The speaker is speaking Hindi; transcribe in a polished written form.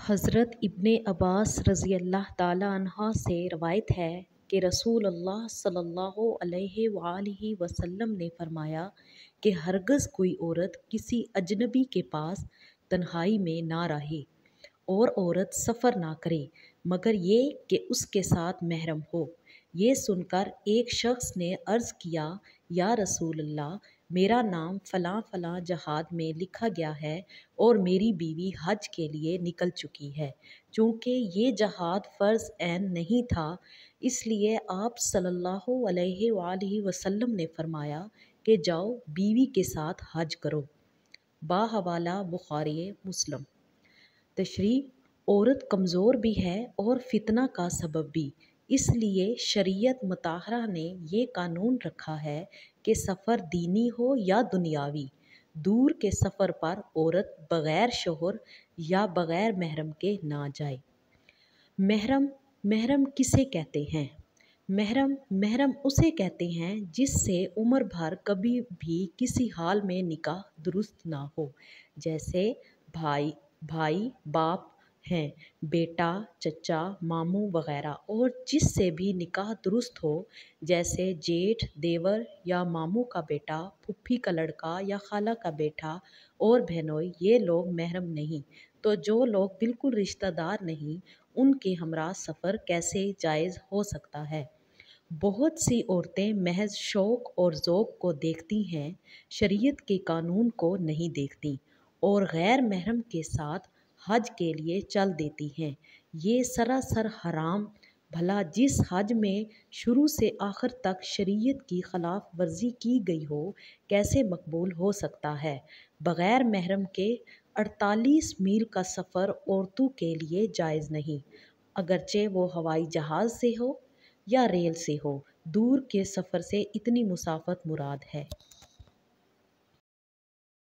हज़रत इब्ने अब्बास रज़ी अल्लाह ताला अन्हा से रवायत है कि रसूल अल्लाह सल्लल्लाहु अलैहि वालैहि वसल्लम ने फरमाया कि हरगिज़ कोई औरत किसी अजनबी के पास तन्हाई में ना रहे और औरत सफ़र ना करे मगर ये कि उसके साथ महरम हो। ये सुनकर एक शख्स ने अर्ज़ किया, या रसूल अल्लाह, मेरा नाम फ़लाँ फ़लाँ जहाद में लिखा गया है और मेरी बीवी हज के लिए निकल चुकी है। चूँकि ये जहाद फ़र्ज़ ऐन नहीं था, इसलिए आप सल्लल्लाहु अलैहि वसल्लम ने फ़रमाया कि जाओ बीवी के साथ हज करो। बाहवाला बुखारी मुस्लिम। तशरीह: औरत कमज़ोर भी है और फितना का सबब भी, इसलिए शरीयत मुताहरा ने ये कानून रखा है कि सफ़र दीनी हो या दुनियावी, दूर के सफ़र पर औरत बग़ैर शौहर या बग़ैर महरम के ना जाए। महरम महरम किसे कहते हैं? महरम महरम उसे कहते हैं जिससे उम्र भर कभी भी किसी हाल में निकाह दुरुस्त ना हो, जैसे भाई भाई बाप हैं, बेटा, चचा, मामू वगैरह, और जिससे भी निकाह दुरुस्त हो, जैसे जेठ, देवर या मामू का बेटा, फुफ्फी का लड़का या खाला का बेटा और बहनोई, ये लोग महरम नहीं। तो जो लोग बिल्कुल रिश्तेदार नहीं, उनके हमरा सफ़र कैसे जायज़ हो सकता है? बहुत सी औरतें महज शौक़ और ज़ौक़ को देखती हैं, शरीयत के कानून को नहीं देखती और गैर महरम के साथ हज के लिए चल देती हैं। ये सरासर हराम। भला जिस हज में शुरू से आखिर तक शरीयत की खिलाफ वर्जी की गई हो, कैसे मकबूल हो सकता है? बग़ैर महरम के 48 मील का सफ़र औरतों के लिए जायज़ नहीं, अगरचे वो हवाई जहाज़ से हो या रेल से हो। दूर के सफ़र से इतनी मुसाफत मुराद है।